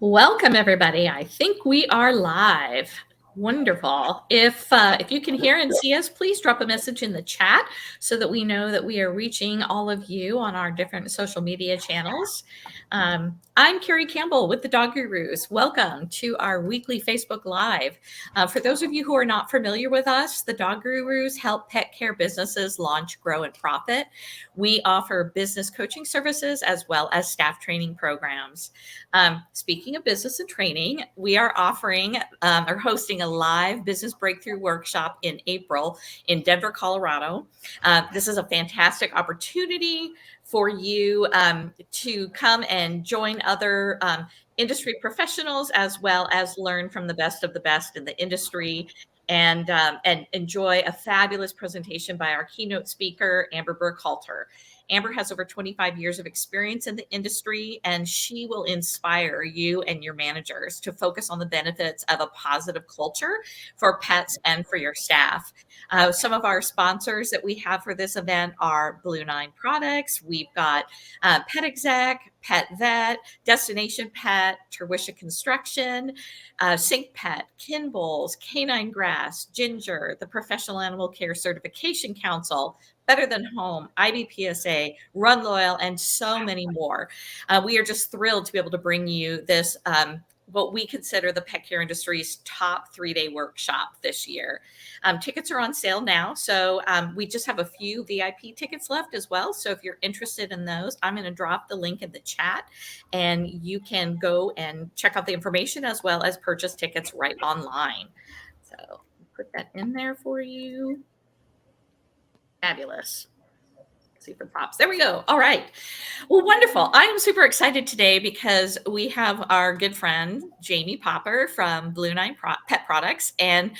Welcome, everybody. I think we are live. Wonderful. If you can hear and see us, please drop a message in the chat so that we know that we are reaching all of you on our different social media channels. I'm Kari Campbell with the Dog Gurus. Welcome to our weekly Facebook Live. For those of you who are not familiar with us, the Dog Gurus help pet care businesses launch, grow, and profit. We offer business coaching services as well as staff training programs. Speaking of business and training, we are offering or hosting a live business breakthrough workshop in April in Denver, Colorado. This is a fantastic opportunity for you to come and join other industry professionals, as well as learn from the best of the best in the industry and enjoy a fabulous presentation by our keynote speaker, Amber Burkhalter. Amber has over 25 years of experience in the industry, and she will inspire you and your managers to focus on the benefits of a positive culture for pets and for your staff. Some of our sponsors that we have for this event are Blue-9 Products. We've got Pet Exec, Pet Vet, Destination Pet, Terwisha Construction, Sync Pet, Kinbolls, Canine Grass, Ginger, the Professional Animal Care Certification Council, Better Than Home, IBPSA, Run Loyal, and so many more. We are just thrilled to be able to bring you this, what we consider the pet care industry's top 3-day workshop this year. Tickets are on sale now, so we just have a few VIP tickets left as well. So if you're interested in those, I'm going to drop the link in the chat, and you can go and check out the information as well as purchase tickets right online. So put that in there for you. Fabulous. See if it pops. There we go. All right. Well, wonderful. I am super excited today because we have our good friend, Jamie Popper from Blue-9 Pet Products. And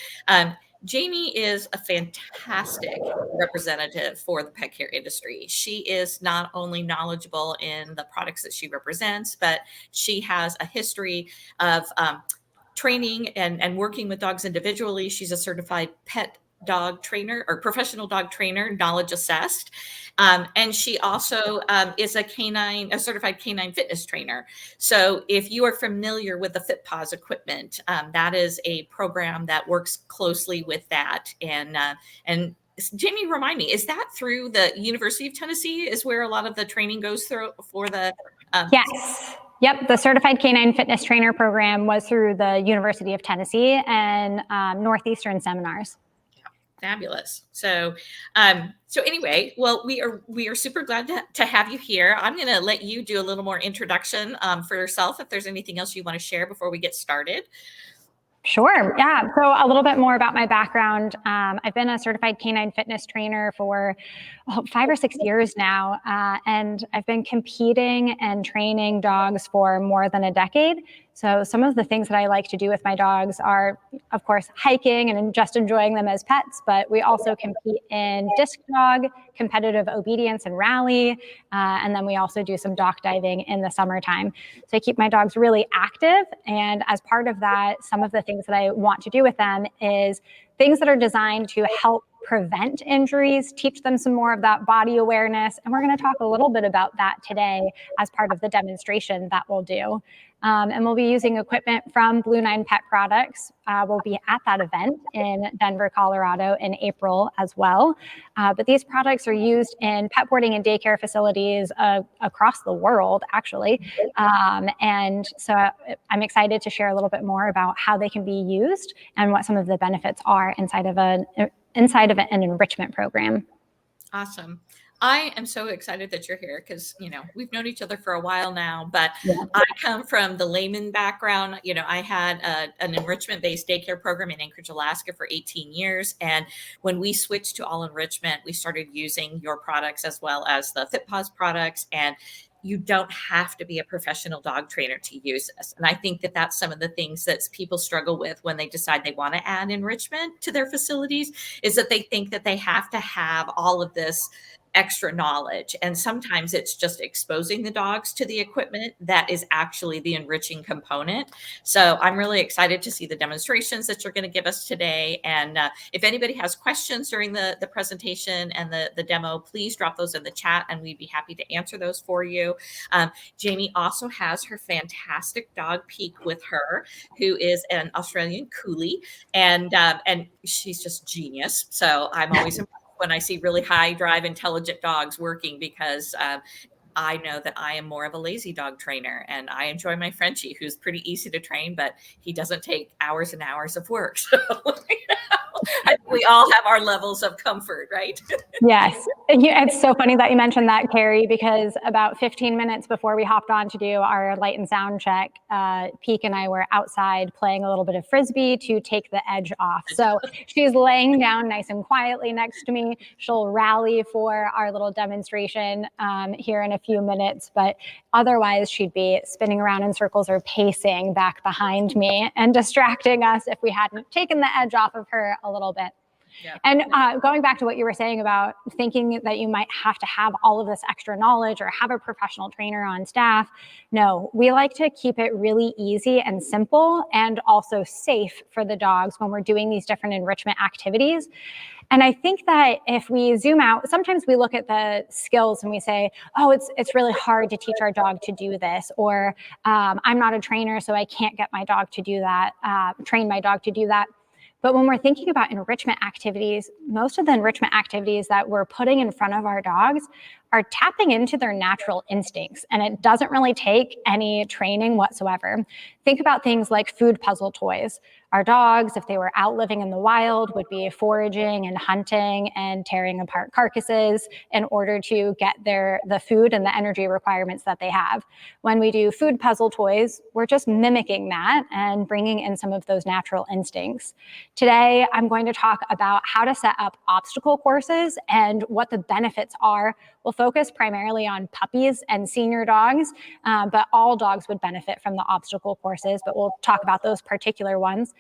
Jamie is a fantastic representative for the pet care industry. She is not only knowledgeable in the products that she represents, but she has a history of training and working with dogs individually. She's a certified pet dog trainer or professional dog trainer, knowledge assessed. And she also is a certified canine fitness trainer. So if you are familiar with the FitPaws equipment, that is a program that works closely with that. And Jamie, remind me, is that through the University of Tennessee is where a lot of the training goes through for the? Yes. Yep. The Certified Canine Fitness Trainer program was through the University of Tennessee and Northeastern Seminars. Fabulous. So anyway, well, we are super glad to have you here. I'm going to let you do a little more introduction for yourself. If there's anything else you want to share before we get started. Sure. Yeah. So a little bit more about my background. I've been a certified canine fitness trainer for 5 or 6 years now, and I've been competing and training dogs for more than a decade. So some of the things that I like to do with my dogs are, of course, hiking and just enjoying them as pets, but we also compete in disc dog, competitive obedience and rally, and then we also do some dock diving in the summertime. So I keep my dogs really active, and as part of that, some of the things that I want to do with them is things that are designed to help prevent injuries, teach them some more of that body awareness. And we're going to talk a little bit about that today as part of the demonstration that we'll do. And we'll be using equipment from Blue-9 Pet Products. We'll be at that event in Denver, Colorado in April as well. But these products are used in pet boarding and daycare facilities across the world, actually. And so I'm excited to share a little bit more about how they can be used and what some of the benefits are inside of an enrichment program. Awesome. I am so excited that you're here because, we've known each other for a while now, but I come from the layman background. I had an enrichment-based daycare program in Anchorage, Alaska for 18 years. And when we switched to all enrichment, we started using your products as well as the FitPaws products. And you don't have to be a professional dog trainer to use this. And I think that that's some of the things that people struggle with when they decide they want to add enrichment to their facilities is that they think that they have to have all of this extra knowledge. And sometimes it's just exposing the dogs to the equipment that is actually the enriching component. So I'm really excited to see the demonstrations that you're going to give us today. And if anybody has questions during the presentation and the demo, please drop those in the chat and we'd be happy to answer those for you. Jamie also has her fantastic dog Peek with her, who is an Australian Coolie, and she's just genius. So I'm always impressed when I see really high drive, intelligent dogs working, because I know that I am more of a lazy dog trainer, and I enjoy my Frenchie, who's pretty easy to train, but he doesn't take hours and hours of work. So I think we all have our levels of comfort, right? Yes. It's so funny that you mentioned that, Kari, because about 15 minutes before we hopped on to do our light and sound check, Peek and I were outside playing a little bit of Frisbee to take the edge off. So she's laying down nice and quietly next to me. She'll rally for our little demonstration here in a few minutes, but otherwise she'd be spinning around in circles or pacing back behind me and distracting us if we hadn't taken the edge off of her a little bit. Yeah. And going back to what you were saying about thinking that you might have to have all of this extra knowledge or have a professional trainer on staff, no, we like to keep it really easy and simple and also safe for the dogs when we're doing these different enrichment activities. And I think that if we zoom out, sometimes we look at the skills and we say, oh, it's really hard to teach our dog to do this, or I'm not a trainer, so I can't get my dog to do that, train my dog to do that. But when we're thinking about enrichment activities, most of the enrichment activities that we're putting in front of our dogs are tapping into their natural instincts, and it doesn't really take any training whatsoever. Think about things like food puzzle toys. Our dogs, if they were out living in the wild, would be foraging and hunting and tearing apart carcasses in order to get the food and the energy requirements that they have. When we do food puzzle toys, we're just mimicking that and bringing in some of those natural instincts. Today, I'm going to talk about how to set up obstacle courses and what the benefits are. We'll focus primarily on puppies and senior dogs, but all dogs would benefit from the obstacle courses, but we'll talk about those particular ones.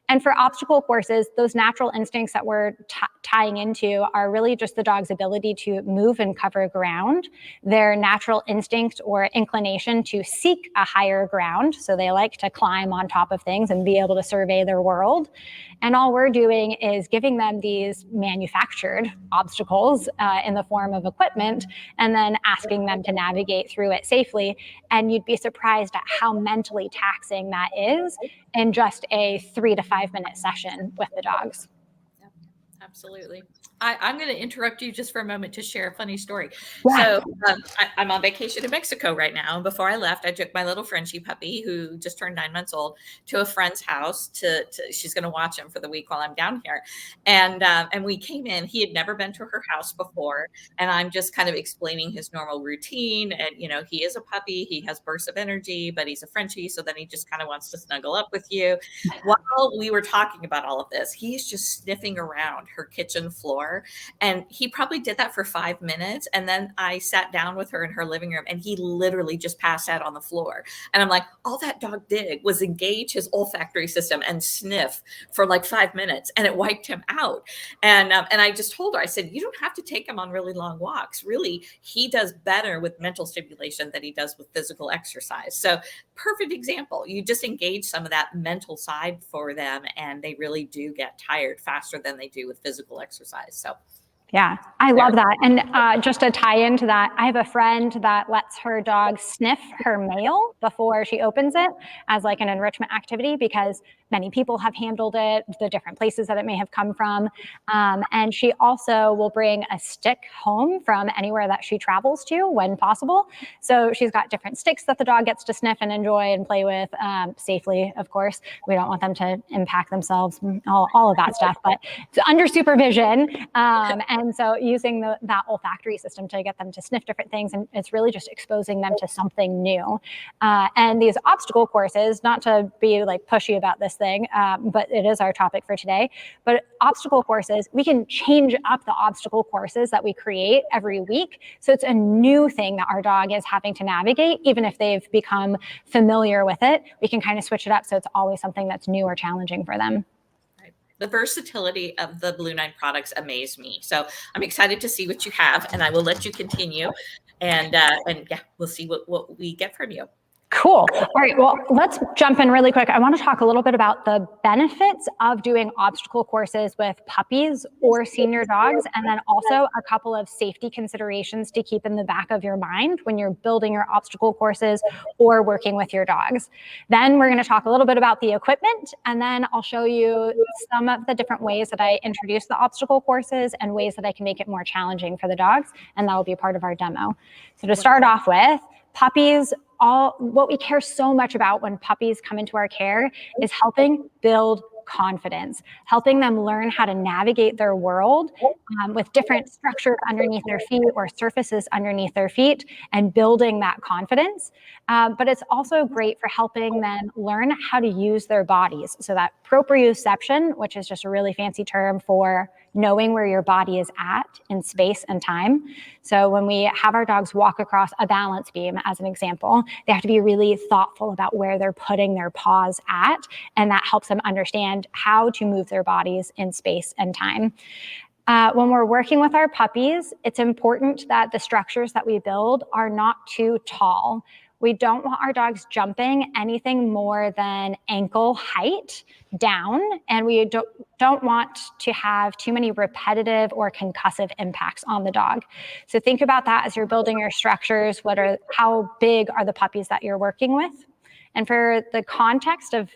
And for obstacle courses, those natural instincts that we're tying into are really just the dog's ability to move and cover ground, their natural instinct or inclination to seek a higher ground. So they like to climb on top of things and be able to survey their world. And all we're doing is giving them these manufactured obstacles in the form of equipment, and then asking them to navigate through it safely. And you'd be surprised at how mentally taxing that is in just a 3 to 5 minute session with the dogs. Yeah, absolutely. I'm going to interrupt you just for a moment to share a funny story. Yeah. So I'm on vacation in Mexico right now. And before I left, I took my little Frenchie puppy, who just turned 9 months old, to a friend's house. She's going to watch him for the week while I'm down here. And we came in. He had never been to her house before. And I'm just kind of explaining his normal routine. And, he is a puppy. He has bursts of energy, but he's a Frenchie. So then he just kind of wants to snuggle up with you. While we were talking about all of this, he's just sniffing around her kitchen floor. And he probably did that for 5 minutes. And then I sat down with her in her living room, and he literally just passed out on the floor. And I'm like, all that dog did was engage his olfactory system and sniff for like 5 minutes, and it wiped him out. And I just told her, I said, you don't have to take him on really long walks. Really, he does better with mental stimulation than he does with physical exercise. So perfect example. You just engage some of that mental side for them, and they really do get tired faster than they do with physical exercise. So yeah, I love that. And just to tie into that, I have a friend that lets her dog sniff her mail before she opens it as like an enrichment activity, because many people have handled it, the different places that it may have come from. And she also will bring a stick home from anywhere that she travels to when possible. So she's got different sticks that the dog gets to sniff and enjoy and play with safely, of course. We don't want them to impact themselves, all of that stuff, but it's under supervision. And so using that olfactory system to get them to sniff different things, and it's really just exposing them to something new. And these obstacle courses, not to be like pushy about this thing, but it is our topic for today, but obstacle courses, we can change up the obstacle courses that we create every week. So it's a new thing that our dog is having to navigate, even if they've become familiar with it. We can kind of switch it up so it's always something that's new or challenging for them. the versatility of the Blue-9 products amaze me. So I'm excited to see what you have, and I will let you continue. And yeah, we'll see what we get from you. Cool. All right. Well, let's jump in really quick. I want to talk a little bit about the benefits of doing obstacle courses with puppies or senior dogs, and then also a couple of safety considerations to keep in the back of your mind when you're building your obstacle courses or working with your dogs. Then we're going to talk a little bit about the equipment, and then I'll show you some of the different ways that I introduce the obstacle courses and ways that I can make it more challenging for the dogs, and that will be part of our demo. So to start off with, puppies, what we care so much about when puppies come into our care is helping build confidence, helping them learn how to navigate their world with different structures underneath their feet or surfaces underneath their feet, and building that confidence. But it's also great for helping them learn how to use their bodies. So that proprioception, which is just a really fancy term for knowing where your body is at in space and time. So when we have our dogs walk across a balance beam, as an example, they have to be really thoughtful about where they're putting their paws at, and that helps them understand how to move their bodies in space and time. When we're working with our puppies, it's important that the structures that we build are not too tall. We don't want our dogs jumping anything more than ankle height down, and we don't want to have too many repetitive or concussive impacts on the dog. So think about that as you're building your structures. How big are the puppies that you're working with? And for the context of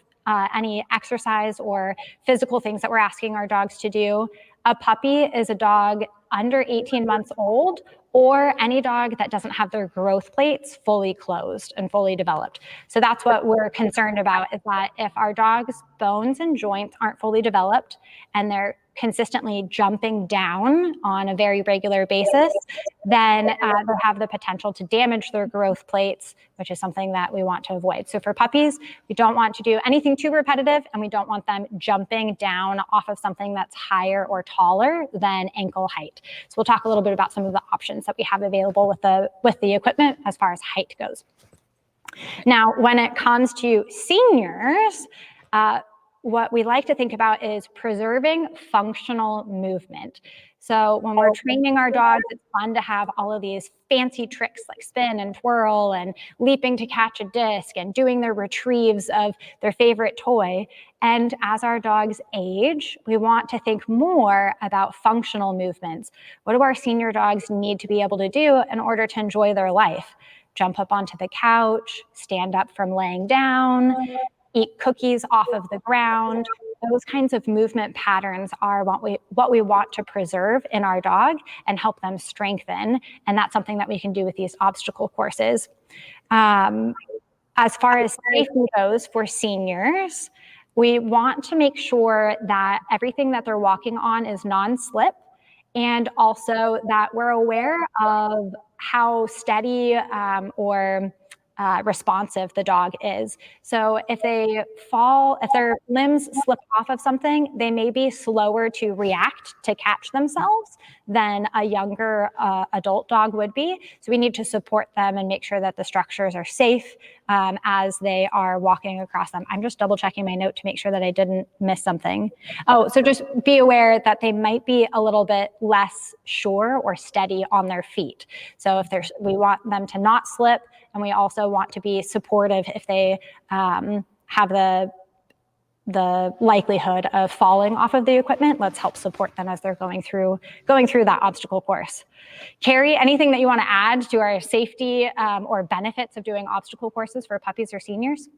any exercise or physical things that we're asking our dogs to do, a puppy is a dog under 18 months old, or any dog that doesn't have their growth plates fully closed and fully developed. So that's what we're concerned about, is that if our dog's bones and joints aren't fully developed and they're consistently jumping down on a very regular basis, then they'll have the potential to damage their growth plates, which is something that we want to avoid. So for puppies, we don't want to do anything too repetitive, and we don't want them jumping down off of something that's higher or taller than ankle height. So we'll talk a little bit about some of the options that we have available with the equipment as far as height goes. Now, when it comes to seniors, what we like to think about is preserving functional movement. So when we're training our dogs, it's fun to have all of these fancy tricks like spin and twirl and leaping to catch a disc and doing their retrieves of their favorite toy. And as our dogs age, we want to think more about functional movements. What do our senior dogs need to be able to do in order to enjoy their life? Jump up onto the couch, stand up from laying down, eat cookies off of the ground. Those kinds of movement patterns are what we want to preserve in our dog and help them strengthen. And that's something that we can do with these obstacle courses. As far as safety goes for seniors, we want to make sure that everything that they're walking on is non-slip, and also that we're aware of how steady or responsive the dog is. So if they fall, if their limbs slip off of something, they may be slower to react to catch themselves than a younger adult dog would be. So we need to support them and make sure that the structures are safe as they are walking across them. I'm just double checking my note to make sure that I didn't miss something. Oh, so just be aware that they might be a little bit less sure or steady on their feet. So we want them to not slip, and we also want to be supportive if they have the likelihood of falling off of the equipment. Let's help support them as they're going through that obstacle course. Kari, anything that you want to add to our safety or benefits of doing obstacle courses for puppies or seniors?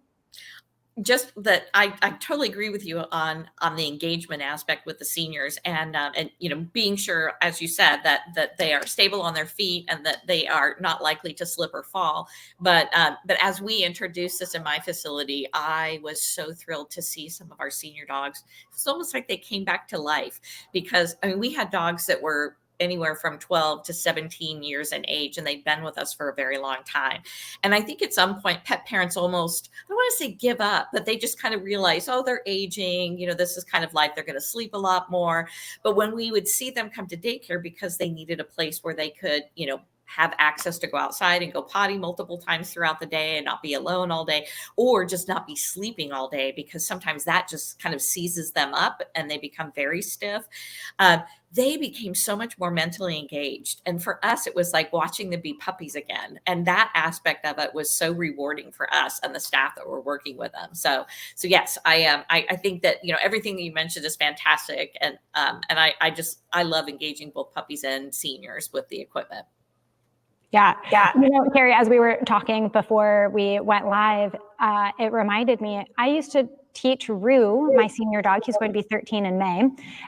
Just that I totally agree with you on the engagement aspect with the seniors, and being sure, as you said, that they are stable on their feet and that they are not likely to slip or fall. But as we introduced this in my facility, I was so thrilled to see some of our senior dogs. It's almost like they came back to life, because we had dogs that were anywhere from 12 to 17 years in age, and they've been with us for a very long time. And I think at some point, pet parents almost, I don't want to say give up, but they just kind of realize, oh, they're aging, this is kind of life. They're going to sleep a lot more. But when we would see them come to daycare because they needed a place where they could, have access to go outside and go potty multiple times throughout the day and not be alone all day, or just not be sleeping all day, because sometimes that just kind of seizes them up and they become very stiff. They became so much more mentally engaged. And for us, it was like watching them be puppies again. And that aspect of it was so rewarding for us and the staff that were working with them. So yes, I think that, everything that you mentioned is fantastic. And I love engaging both puppies and seniors with the equipment. Yeah. Kari, as we were talking before we went live, it reminded me, I used to teach Rue, my senior dog, he's going to be 13 in May.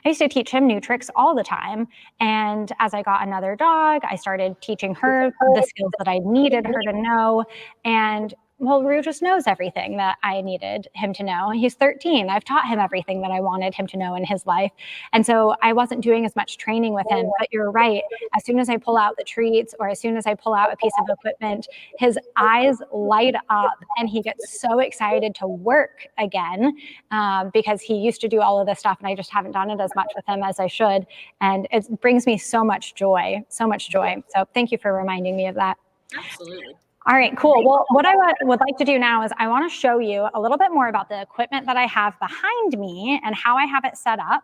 I used to teach him new tricks all the time. And as I got another dog, I started teaching her the skills that I needed her to know. And well, Rue just knows everything that I needed him to know. He's 13. I've taught him everything that I wanted him to know in his life. And so I wasn't doing as much training with him, but you're right. As soon as I pull out the treats or as soon as I pull out a piece of equipment, his eyes light up and he gets so excited to work again, because he used to do all of this stuff and I just haven't done it as much with him as I should. And it brings me so much joy, so much joy. So thank you for reminding me of that. Absolutely. All right, cool. Well, what I would like to do now is I want to show you a little bit more about the equipment that I have behind me and how I have it set up.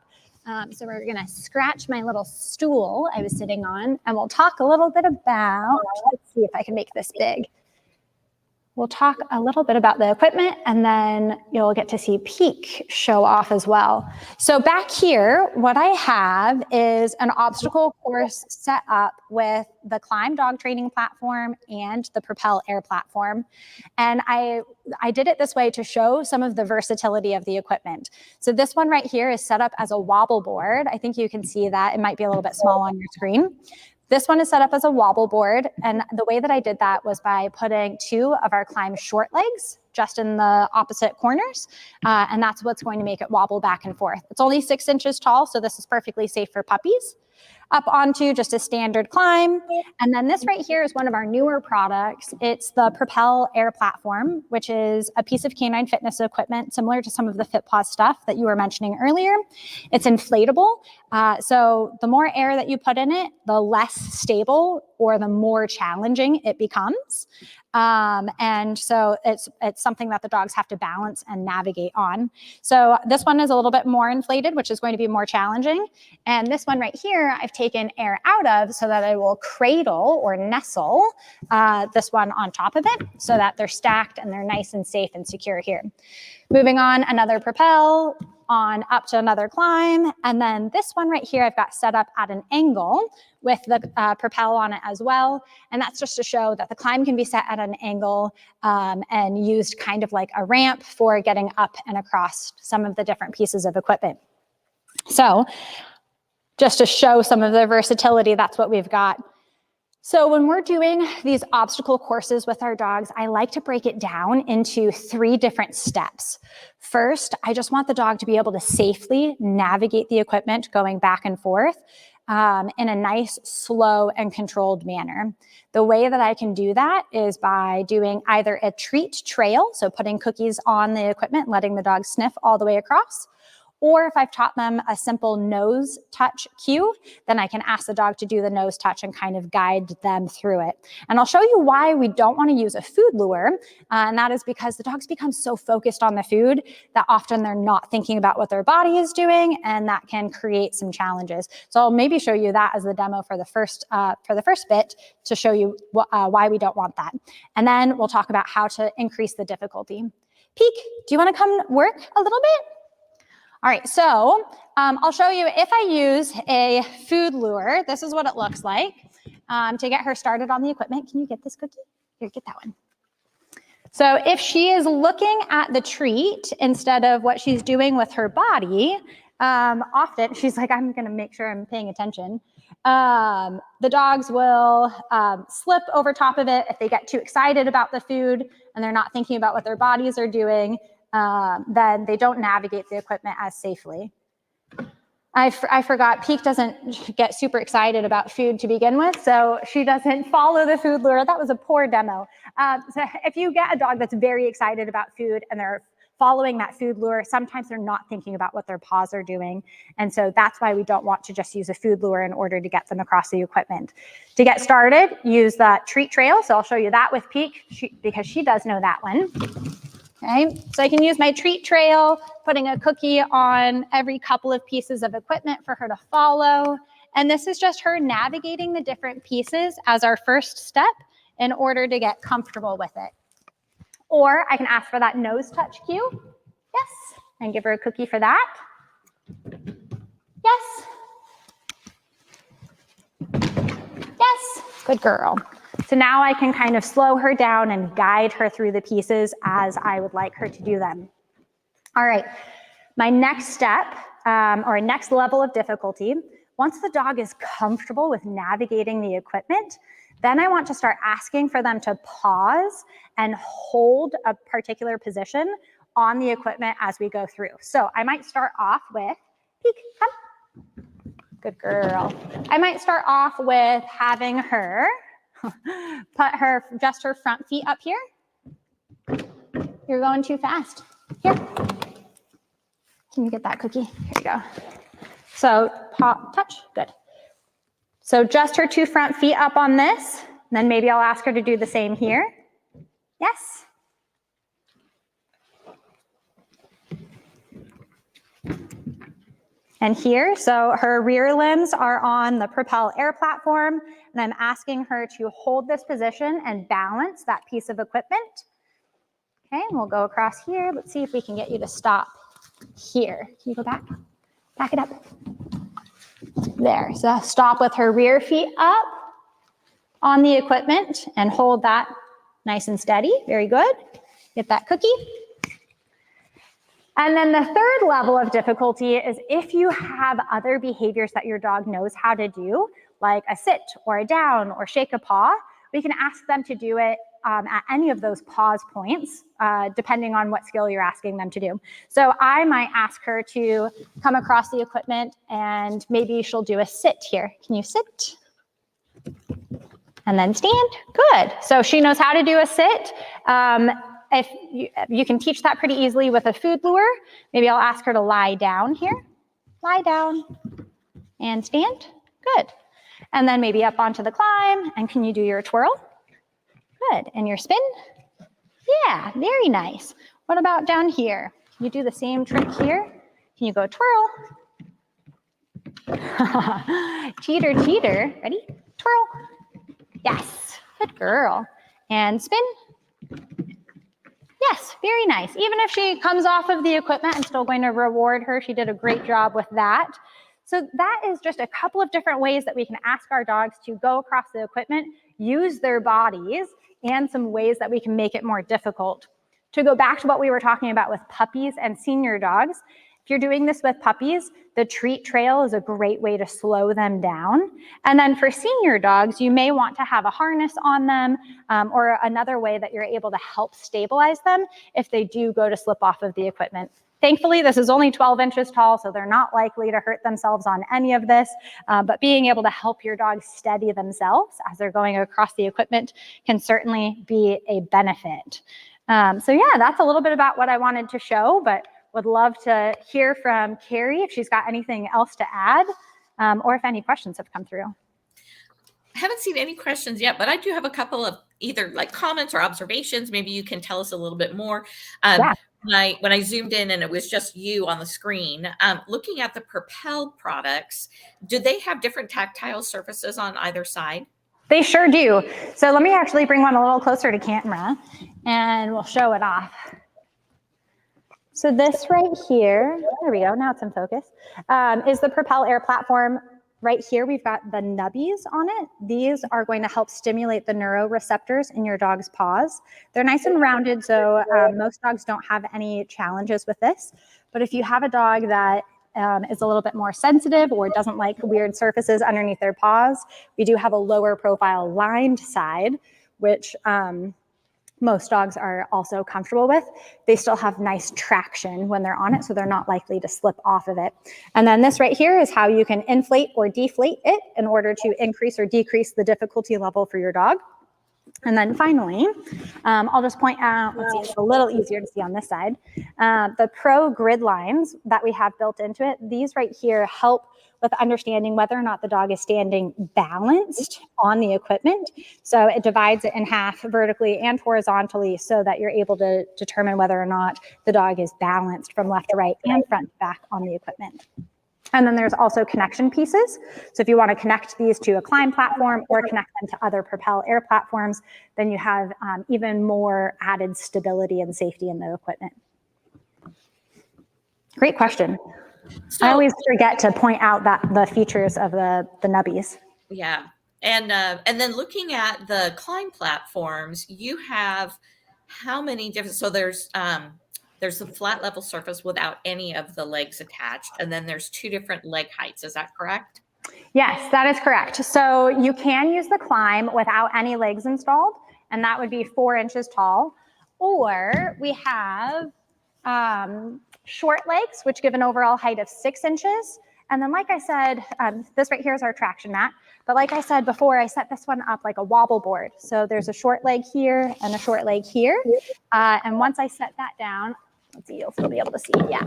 So we're going to scratch my little stool I was sitting on, and we'll talk a little bit about, let's see if I can make this big. We'll talk a little bit about the equipment, and then you'll get to see Peak show off as well. So back here, what I have is an obstacle course set up with the Klimb dog training platform and the Propel air platform. And I did it this way to show some of the versatility of the equipment. So this one right here is set up as a wobble board. I think you can see that. It might be a little bit small on your screen. This one is set up as a wobble board, and the way that I did that was by putting 2 of our Klimb short legs just in the opposite corners, and that's what's going to make it wobble back and forth. It's only 6 inches tall, so this is perfectly safe for puppies. Up onto just a standard climb. And then this right here is one of our newer products. It's the Propel air platform, which is a piece of canine fitness equipment similar to some of the FitPaws stuff that you were mentioning earlier. It's inflatable. So the more air that you put in it, the less stable or the more challenging it becomes. And so it's something that the dogs have to balance and navigate on. So this one is a little bit more inflated, which is going to be more challenging. And this one right here, I've taken air out of so that I will cradle or nestle this one on top of it so that they're stacked and they're nice and safe and secure here. Moving on, another Propel on up to another Klimb. And then this one right here, I've got set up at an angle with the Propel on it as well. And that's just to show that the Klimb can be set at an angle and used kind of like a ramp for getting up and across some of the different pieces of equipment. So just to show some of the versatility, that's what we've got. So when we're doing these obstacle courses with our dogs, I like to break it down into 3 different steps. First, I just want the dog to be able to safely navigate the equipment going back and forth in a nice, slow, and controlled manner. The way that I can do that is by doing either a treat trail, so putting cookies on the equipment, letting the dog sniff all the way across, or if I've taught them a simple nose touch cue, then I can ask the dog to do the nose touch and kind of guide them through it. And I'll show you why we don't want to use a food lure. And that is because the dogs become so focused on the food that often they're not thinking about what their body is doing, and that can create some challenges. So I'll maybe show you that as the demo for the first bit to show you why we don't want that. And then we'll talk about how to increase the difficulty. Peak, do you want to come work a little bit? All right, so I'll show you if I use a food lure, this is what it looks like to get her started on the equipment. Can you get this cookie? Here, get that one. So if she is looking at the treat instead of what she's doing with her body, often she's like, I'm going to make sure I'm paying attention. The dogs will slip over top of it if they get too excited about the food and they're not thinking about what their bodies are doing. Then they don't navigate the equipment as safely. I forgot, Peak doesn't get super excited about food to begin with, so she doesn't follow the food lure. That was a poor demo. So if you get a dog that's very excited about food and they're following that food lure, sometimes they're not thinking about what their paws are doing. And so that's why we don't want to just use a food lure in order to get them across the equipment. To get started, use that treat trail. So I'll show you that with Peek because she does know that one. Okay, so I can use my treat trail, putting a cookie on every couple of pieces of equipment for her to follow. And this is just her navigating the different pieces as our first step in order to get comfortable with it. Or I can ask for that nose touch cue. Yes, and give her a cookie for that. Yes. Yes, good girl. So now I can kind of slow her down and guide her through the pieces as I would like her to do them. All right, my next step or next level of difficulty, once the dog is comfortable with navigating the equipment, then I want to start asking for them to pause and hold a particular position on the equipment as we go through. So I might start off with, Peek, come. Good girl. I might start off with having her put just her front feet up here. You're going too fast. Here. Can you get that cookie? Here you go. So paw, touch, good. So just her 2 front feet up on this. Then maybe I'll ask her to do the same here. Yes. And here, so her rear limbs are on the Propel air platform, and I'm asking her to hold this position and balance that piece of equipment. Okay, and we'll go across here. Let's see if we can get you to stop here. Can you go back? Back it up. There, so stop with her rear feet up on the equipment and hold that nice and steady. Very good. Get that cookie. And then the third level of difficulty is if you have other behaviors that your dog knows how to do, like a sit or a down or shake a paw, we can ask them to do it at any of those pause points, depending on what skill you're asking them to do. So I might ask her to come across the equipment and maybe she'll do a sit here. Can you sit? And then stand. Good. So she knows how to do a sit. If you can teach that pretty easily with a food lure. Maybe I'll ask her to lie down here. Lie down and stand. Good. And then maybe up onto the climb. And can you do your twirl? Good. And your spin? Yeah, very nice. What about down here? Can you do the same trick here? Can you go twirl? Cheater, cheater. Ready? Twirl. Yes. Good girl. And spin. Yes, very nice. Even if she comes off of the equipment, I'm still going to reward her. She did a great job with that. So that is just a couple of different ways that we can ask our dogs to go across the equipment, use their bodies, and some ways that we can make it more difficult. To go back to what we were talking about with puppies and senior dogs, if you're doing this with puppies, the treat trail is a great way to slow them down. And then for senior dogs, you may want to have a harness on them or another way that you're able to help stabilize them if they do go to slip off of the equipment. Thankfully, this is only 12 inches tall, so they're not likely to hurt themselves on any of this, but being able to help your dog steady themselves as they're going across the equipment can certainly be a benefit. So yeah, that's a little bit about what I wanted to show, but would love to hear from Kari if she's got anything else to add or if any questions have come through. I haven't seen any questions yet, but I do have a couple of either like comments or observations. Maybe you can tell us a little bit more. Yeah. When I zoomed in and it was just you on the screen, looking at the Propel products, do they have different tactile surfaces on either side? They sure do. So let me actually bring one a little closer to camera and we'll show it off. So this right here, there we go, now it's in focus, is the Propel Air platform. Right here, we've got the nubbies on it. These are going to help stimulate the neuroreceptors in your dog's paws. They're nice and rounded, so most dogs don't have any challenges with this. But if you have a dog that is a little bit more sensitive or doesn't like weird surfaces underneath their paws, we do have a lower profile lined side, which most dogs are also comfortable with. They still have nice traction when they're on it, so they're not likely to slip off of it. And then this right here is how you can inflate or deflate it in order to increase or decrease the difficulty level for your dog. And then finally, I'll just point out, let's see, it's a little easier to see on this side. The Pro grid lines that we have built into it, these right here help with understanding whether or not the dog is standing balanced on the equipment. So it divides it in half vertically and horizontally so that you're able to determine whether or not the dog is balanced from left to right and front to back on the equipment. And then there's also connection pieces. So if you want to connect these to a climb platform or connect them to other Propel Air platforms, then you have even more added stability and safety in the equipment. Great question. I always forget to point out that the features of the nubbies. Yeah. And then looking at the climb platforms, you have how many different, so there's the flat level surface without any of the legs attached. And then there's 2 different leg heights. Is that correct? Yes, that is correct. So you can use the climb without any legs installed, and that would be 4 inches tall. Or we have short legs, which give an overall height of 6 inches. And then, like I said, this right here is our traction mat. But like I said before, I set this one up like a wobble board. So there's a short leg here and a short leg here. And once I set that down, let's see, you'll still be able to see, yeah.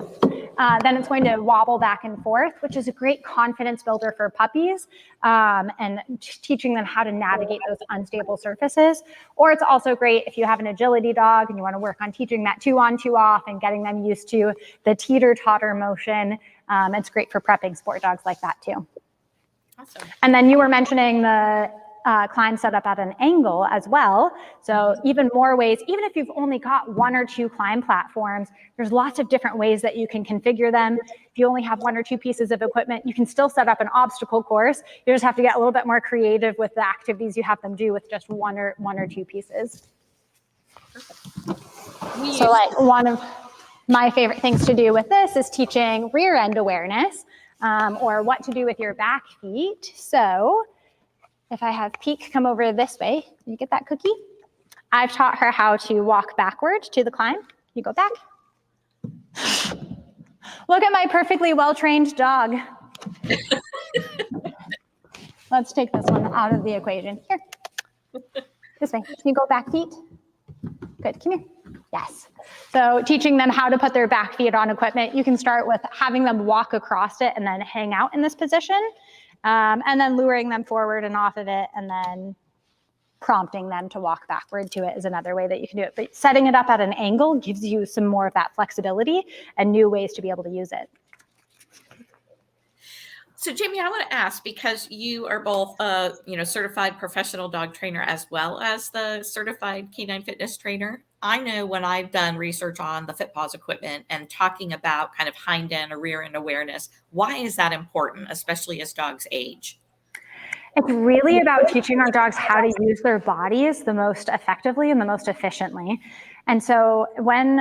Then it's going to wobble back and forth, which is a great confidence builder for puppies and teaching them how to navigate those unstable surfaces. Or it's also great if you have an agility dog and you want to work on teaching that 2 on, 2 off and getting them used to the teeter-totter motion. It's great for prepping sport dogs like that too. Awesome. And then you were mentioning the climb set up at an angle as well. So even more ways, even if you've only got 1 or 2 climb platforms, there's lots of different ways that you can configure them. If you only have 1 or 2 pieces of equipment, you can still set up an obstacle course. You just have to get a little bit more creative with the activities you have them do with just 1 or 2 pieces. So like one of my favorite things to do with this is teaching rear end awareness or what to do with your back feet. So if I have Peek come over this way, you get that cookie? I've taught her how to walk backward to the climb. You go back. Look at my perfectly well-trained dog. Let's take this one out of the equation. Here. This way. Can you go back feet? Good. Come here. Yes. So teaching them how to put their back feet on equipment. You can start with having them walk across it and then hang out in this position. And then luring them forward and off of it, and then prompting them to walk backward to it is another way that you can do it. But setting it up at an angle gives you some more of that flexibility and new ways to be able to use it. So Jamie, I want to ask, because you are both a certified professional dog trainer as well as the certified canine fitness trainer. I know when I've done research on the FitPaws equipment and talking about kind of hind end or rear end awareness, why is that important, especially as dogs age? It's really about teaching our dogs how to use their bodies the most effectively and the most efficiently. And so when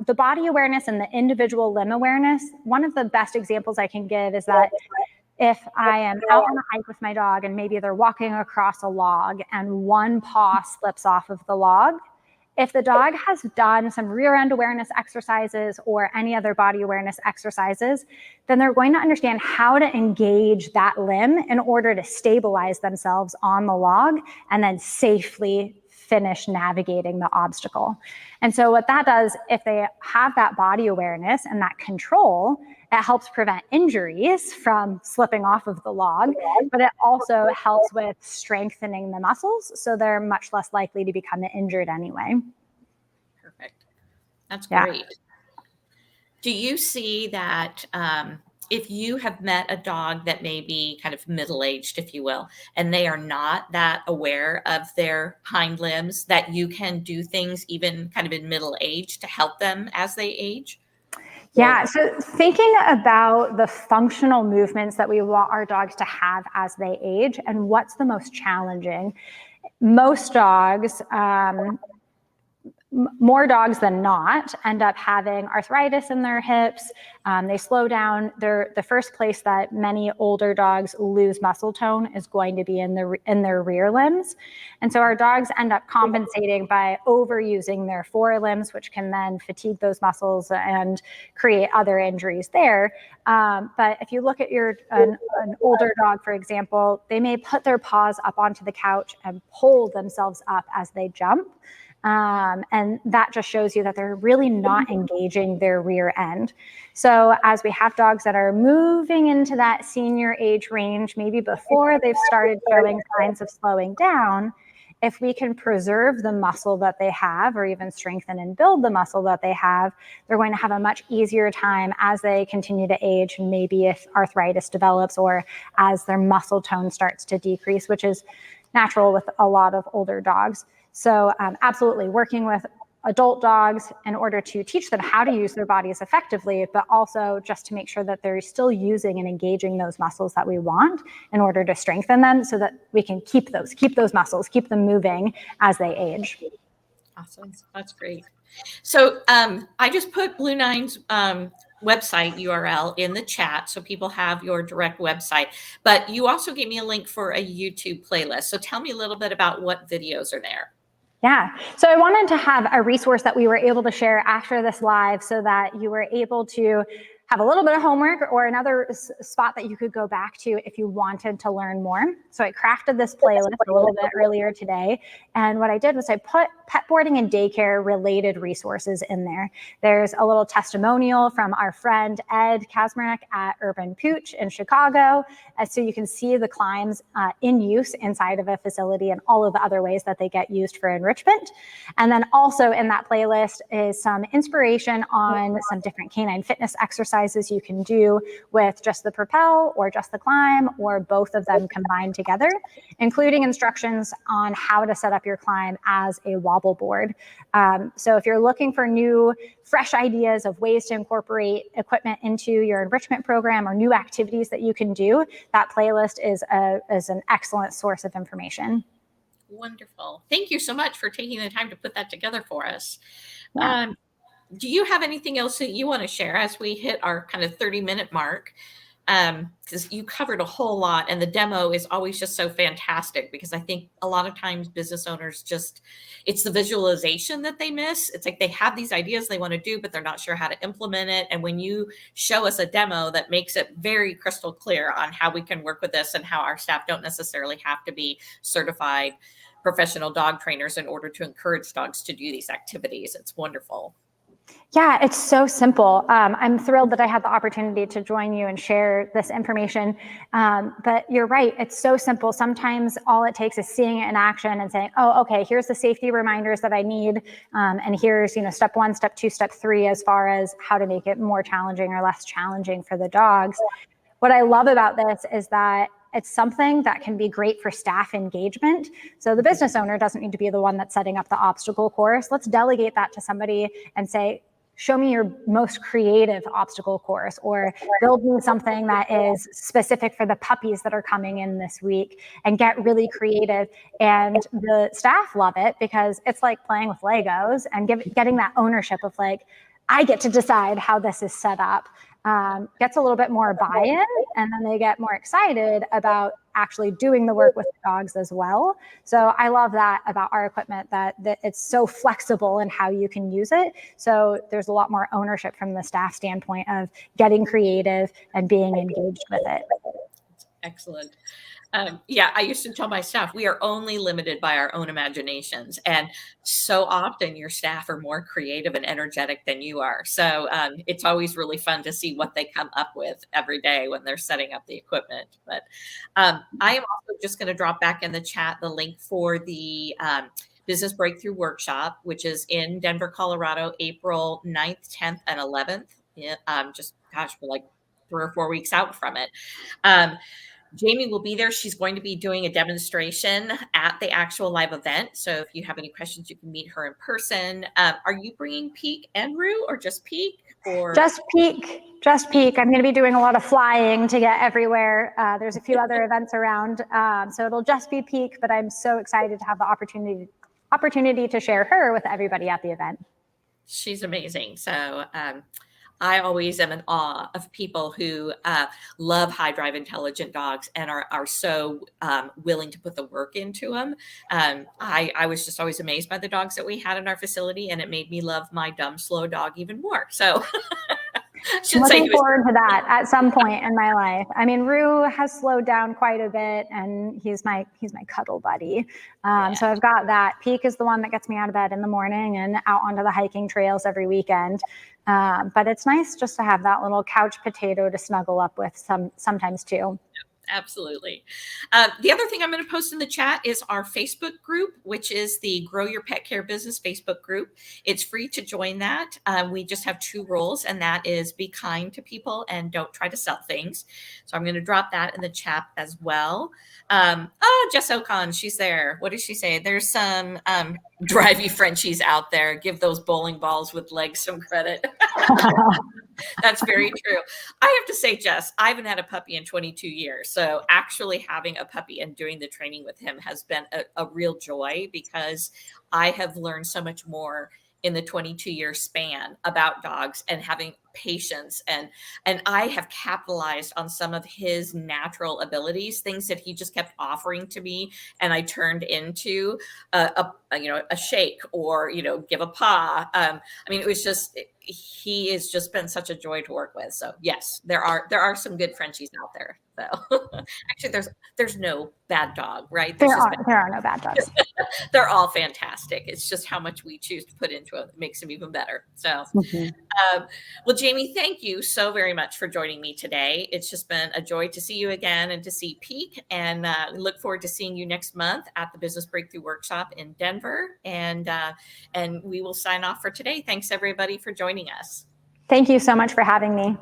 the body awareness and the individual limb awareness, one of the best examples I can give is that if I am out on a hike with my dog and maybe they're walking across a log and one paw slips off of the log, if the dog has done some rear end awareness exercises or any other body awareness exercises, then they're going to understand how to engage that limb in order to stabilize themselves on the log and then safely finish navigating the obstacle. And so what that does, if they have that body awareness and that control, it helps prevent injuries from slipping off of the log, but it also helps with strengthening the muscles, so they're much less likely to become injured anyway. Perfect. That's great. Yeah. Do you see that if you have met a dog that may be kind of middle-aged, if you will, and they are not that aware of their hind limbs, that you can do things even kind of in middle age to help them as they age? Yeah, so thinking about the functional movements that we want our dogs to have as they age and what's the most challenging. Most dogs, more dogs than not end up having arthritis in their hips. They slow down. The first place that many older dogs lose muscle tone is going to be in their rear limbs. And so our dogs end up compensating by overusing their forelimbs, which can then fatigue those muscles and create other injuries there. But if you look at an older dog, for example, they may put their paws up onto the couch and pull themselves up as they jump. And that just shows you that they're really not engaging their rear end. So as we have dogs that are moving into that senior age range, maybe before they've started showing signs of slowing down, if we can preserve the muscle that they have, or even strengthen and build the muscle that they have, they're going to have a much easier time as they continue to age, and maybe if arthritis develops or as their muscle tone starts to decrease, which is natural with a lot of older dogs. So absolutely working with adult dogs in order to teach them how to use their bodies effectively, but also just to make sure that they're still using and engaging those muscles that we want in order to strengthen them, so that we can keep those muscles, keep them moving as they age. Awesome. That's great. So I just put Blue-9's website URL in the chat so people have your direct website, but you also gave me a link for a YouTube playlist. So tell me a little bit about what videos are there. Yeah, so I wanted to have a resource that we were able to share after this live so that you were able to have a little bit of homework or another spot that you could go back to if you wanted to learn more. So I crafted this playlist a little bit earlier today. And what I did was I put pet boarding and daycare related resources in there. There's a little testimonial from our friend Ed Kazmarek at Urban Pooch in Chicago. So you can see the climbs in use inside of a facility and all of the other ways that they get used for enrichment. And then also in that playlist is some inspiration on some different canine fitness exercises you can do with just the Propel or just the Climb, or both of them combined together, including instructions on how to set up your Climb as a wobble board. So if you're looking for new, fresh ideas of ways to incorporate equipment into your enrichment program or new activities that you can do, that playlist is an excellent source of information. Wonderful. Thank you so much for taking the time to put that together for us. Yeah. Do you have anything else that you want to share as we hit our kind of 30-minute mark? Because you covered a whole lot, and the demo is always just so fantastic, because I think a lot of times business owners it's the visualization that they miss. It's like they have these ideas they want to do, but they're not sure how to implement it. And when you show us a demo that makes it very crystal clear on how we can work with this and how our staff don't necessarily have to be certified professional dog trainers in order to encourage dogs to do these activities, it's wonderful. Yeah, it's so simple. I'm thrilled that I had the opportunity to join you and share this information. But you're right, it's so simple. Sometimes all it takes is seeing it in action and saying, oh, okay, here's the safety reminders that I need. And here's, step 1, step 2, step 3, as far as how to make it more challenging or less challenging for the dogs. What I love about this is that it's something that can be great for staff engagement. So the business owner doesn't need to be the one that's setting up the obstacle course. Let's delegate that to somebody and say, show me your most creative obstacle course, or build me something that is specific for the puppies that are coming in this week, and get really creative. And the staff love it because it's like playing with Legos and getting that ownership of like, I get to decide how this is set up. Gets a little bit more buy-in, and then they get more excited about actually doing the work with the dogs as well. So I love that about our equipment, that it's so flexible in how you can use it. So there's a lot more ownership from the staff standpoint of getting creative and being engaged with it. Excellent. Yeah, I used to tell my staff, we are only limited by our own imaginations. And so often your staff are more creative and energetic than you are. So it's always really fun to see what they come up with every day when they're setting up the equipment. But I am also just going to drop back in the chat the link for the Business Breakthrough Workshop, which is in Denver, Colorado, April 9th, 10th, and 11th. Yeah, we're like 3 or 4 weeks out from it. Jamie will be there. She's going to be doing a demonstration at the actual live event. So if you have any questions, you can meet her in person. Are you bringing Peak and Rue, or just Peak? Or just Peak? Just Peak. I'm going to be doing a lot of flying to get everywhere. There's a few other events around, so it'll just be Peak. But I'm so excited to have the opportunity to share her with everybody at the event. She's amazing. So I always am in awe of people who love high drive intelligent dogs and are so willing to put the work into them. I was just always amazed by the dogs that we had in our facility, and it made me love my dumb, slow dog even more. So I I'm should say he looking was. forward to that at some point in my life. I mean, Rue has slowed down quite a bit, and he's my cuddle buddy. Yeah. So I've got that. Peak is the one that gets me out of bed in the morning and out onto the hiking trails every weekend. But it's nice just to have that little couch potato to snuggle up with sometimes too. Absolutely. The other thing I'm going to post in the chat is our Facebook group, which is the Grow Your Pet Care Business Facebook group. It's free to join that. We just have 2 rules, and that is be kind to people and don't try to sell things. So I'm going to drop that in the chat as well. Jess Ocon, she's there. What does she say? There's some drivey Frenchies out there. Give those bowling balls with legs some credit. That's very true. I have to say, Jess, I haven't had a puppy in 22 years. So actually having a puppy and doing the training with him has been a real joy, because I have learned so much more in the 22-year span about dogs and having patience, and I have capitalized on some of his natural abilities, things that he just kept offering to me, and I turned into a shake, or give a paw. I mean, it was just, he has just been such a joy to work with. So yes, there are some good Frenchies out there. So actually, there's no bad dog, right? There are no bad dogs. They're all fantastic. It's just how much we choose to put into it that makes them even better. So, well, Jamie, thank you so very much for joining me today. It's just been a joy to see you again and to see Peak, and look forward to seeing you next month at the Business Breakthrough Workshop in Denver. And we will sign off for today. Thanks everybody for joining us. Thank you so much for having me.